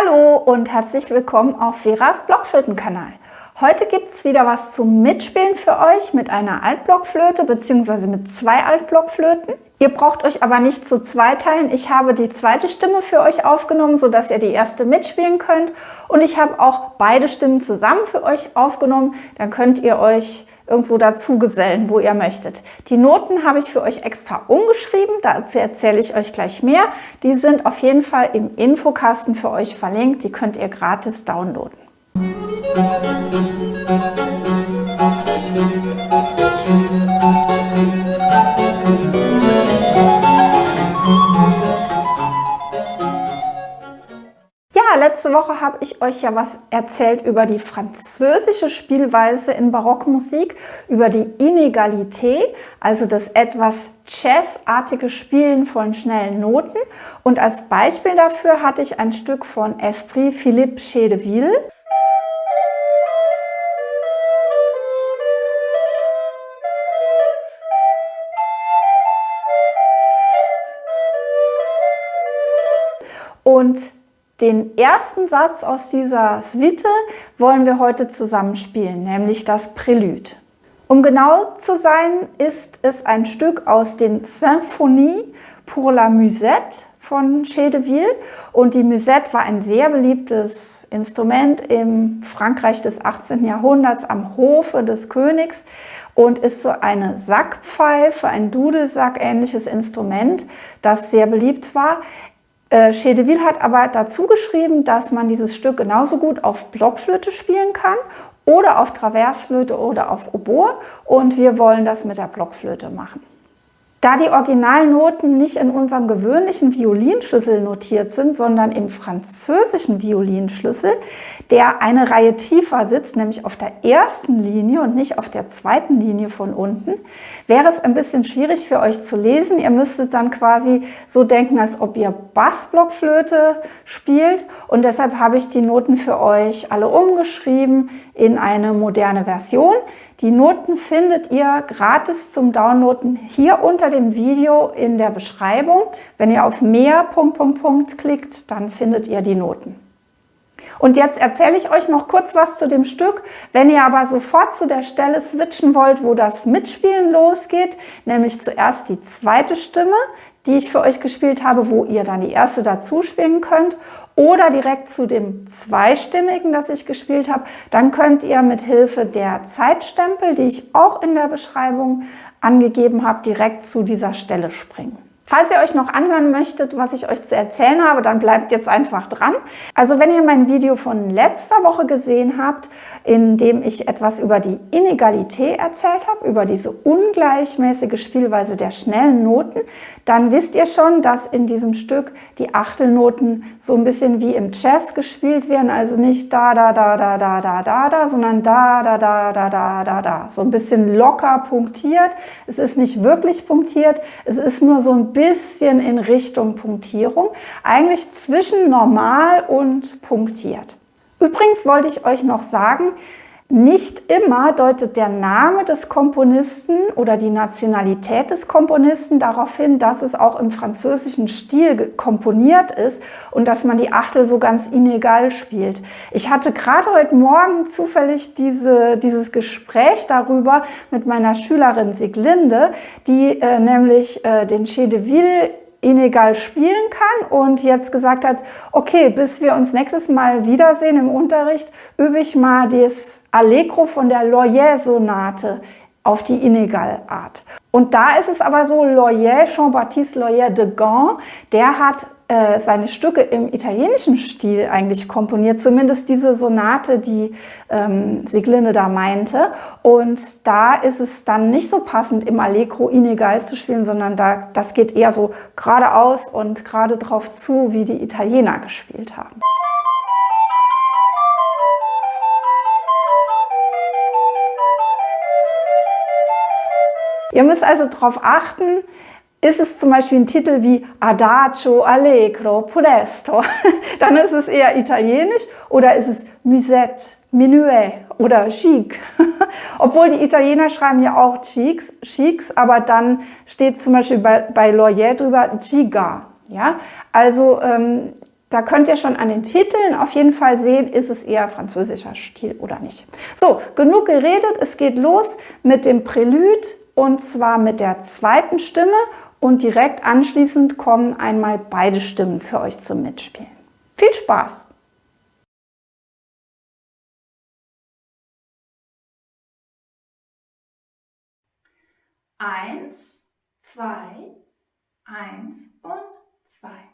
Hallo und herzlich willkommen auf Veras Blockflötenkanal. Heute gibt es wieder was zum Mitspielen für euch mit einer Altblockflöte bzw. mit zwei Altblockflöten. Ihr braucht euch aber nicht zu zweiteilen. Ich habe die zweite Stimme für euch aufgenommen, sodass ihr die erste mitspielen könnt. Und ich habe auch beide Stimmen zusammen für euch aufgenommen. Dann könnt ihr euch irgendwo dazu gesellen, wo ihr möchtet. Die Noten habe ich für euch extra umgeschrieben, dazu erzähle ich euch gleich mehr. Die sind auf jeden Fall im Infokasten für euch verlinkt, die könnt ihr gratis downloaden. Letzte Woche habe ich euch ja was erzählt über die französische Spielweise in Barockmusik, über die Inégalité, also das etwas jazzartige Spielen von schnellen Noten. Und als Beispiel dafür hatte ich ein Stück von Esprit Philippe Chédeville. Und den ersten Satz aus dieser Suite wollen wir heute zusammen spielen, nämlich das Prälude. Um genau zu sein, ist es ein Stück aus den Symphonie pour la Musette von Chédeville. Und die Musette war ein sehr beliebtes Instrument im Frankreich des 18. Jahrhunderts am Hofe des Königs und ist so eine Sackpfeife, ein Dudelsack-ähnliches Instrument, das sehr beliebt war. Chédeville hat aber dazu geschrieben, dass man dieses Stück genauso gut auf Blockflöte spielen kann oder auf Traversflöte oder auf Oboe, und wir wollen das mit der Blockflöte machen. Da die Originalnoten nicht in unserem gewöhnlichen Violinschlüssel notiert sind, sondern im französischen Violinschlüssel, der eine Reihe tiefer sitzt, nämlich auf der ersten Linie und nicht auf der zweiten Linie von unten, wäre es ein bisschen schwierig für euch zu lesen. Ihr müsstet dann quasi so denken, als ob ihr Bassblockflöte spielt, und deshalb habe ich die Noten für euch alle umgeschrieben in eine moderne Version. Die Noten findet ihr gratis zum Downloaden hier unter dem Video in der Beschreibung. Wenn ihr auf mehr ... klickt, dann findet ihr die Noten. Und jetzt erzähle ich euch noch kurz was zu dem Stück. Wenn ihr aber sofort zu der Stelle switchen wollt, wo das Mitspielen losgeht, nämlich zuerst die zweite Stimme, die ich für euch gespielt habe, wo ihr dann die erste dazu spielen könnt, oder direkt zu dem zweistimmigen, das ich gespielt habe, dann könnt ihr mit Hilfe der Zeitstempel, die ich auch in der Beschreibung angegeben habe, direkt zu dieser Stelle springen. Falls ihr euch noch anhören möchtet, was ich euch zu erzählen habe, dann bleibt jetzt einfach dran. Also wenn ihr mein Video von letzter Woche gesehen habt, in dem ich etwas über die Inégalité erzählt habe, über diese ungleichmäßige Spielweise der schnellen Noten, dann wisst ihr schon, dass in diesem Stück die Achtelnoten so ein bisschen wie im Jazz gespielt werden, also nicht da, da, da, da, da, da, da, da, sondern da, da, da, da, da, da, da. So ein bisschen locker punktiert. Es ist nicht wirklich punktiert, es ist nur so ein bisschen in Richtung Punktierung, eigentlich zwischen normal und punktiert. Übrigens wollte ich euch noch sagen, nicht immer deutet der Name des Komponisten oder die Nationalität des Komponisten darauf hin, dass es auch im französischen Stil komponiert ist und dass man die Achtel so ganz inegal spielt. Ich hatte gerade heute Morgen zufällig dieses Gespräch darüber mit meiner Schülerin Sieglinde, die nämlich den Chédeville inegal spielen kann und jetzt gesagt hat, okay, bis wir uns nächstes Mal wiedersehen im Unterricht, übe ich mal das Allegro von der Loyer-Sonate auf die Inegal-Art. Und da ist es aber so, Loyer, Jean-Baptiste Loyer de Gand, der hat seine Stücke im italienischen Stil eigentlich komponiert, zumindest diese Sonate, die Sieglinde da meinte. Und da ist es dann nicht so passend, im Allegro inegal zu spielen, sondern das geht eher so geradeaus und gerade drauf zu, wie die Italiener gespielt haben. Ihr müsst also darauf achten, ist es zum Beispiel ein Titel wie Adagio, Allegro, Presto, dann ist es eher italienisch, oder ist es Musette, Minuet oder Chic. Obwohl die Italiener schreiben ja auch Chics, aber dann steht zum Beispiel bei Loyer drüber Giga. Ja? Also Da könnt ihr schon an den Titeln auf jeden Fall sehen, ist es eher französischer Stil oder nicht. So, genug geredet, es geht los mit dem Prälude und zwar mit der zweiten Stimme und direkt anschließend kommen einmal beide Stimmen für euch zum Mitspielen. Viel Spaß! Eins, zwei, eins und zwei.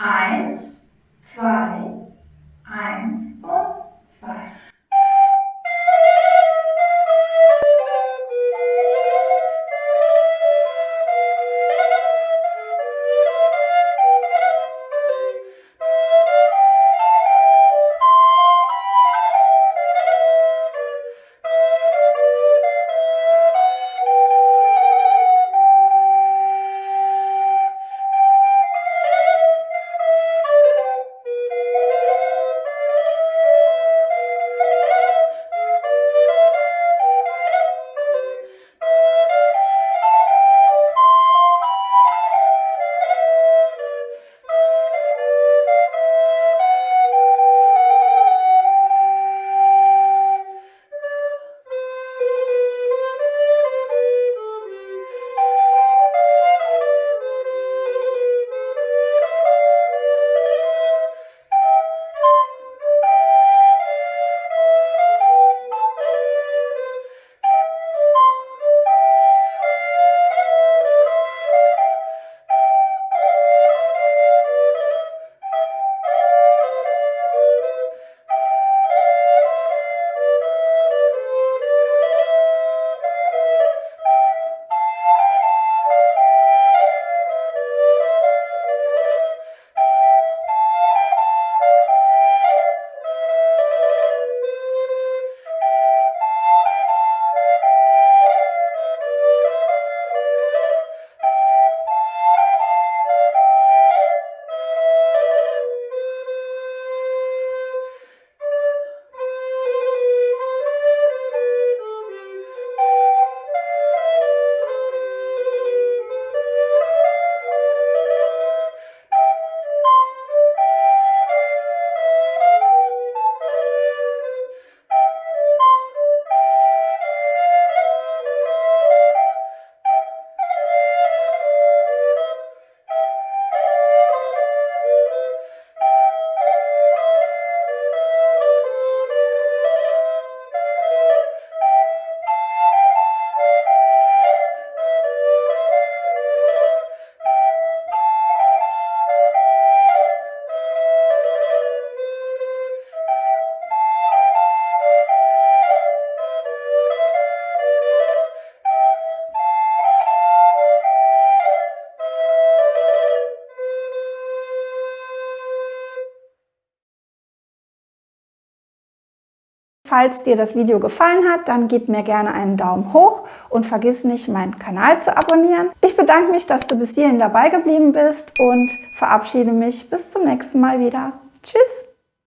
Eins, zwei, eins und zwei. Falls dir das Video gefallen hat, dann gib mir gerne einen Daumen hoch und vergiss nicht, meinen Kanal zu abonnieren. Ich bedanke mich, dass du bis hierhin dabei geblieben bist und verabschiede mich bis zum nächsten Mal wieder. Tschüss!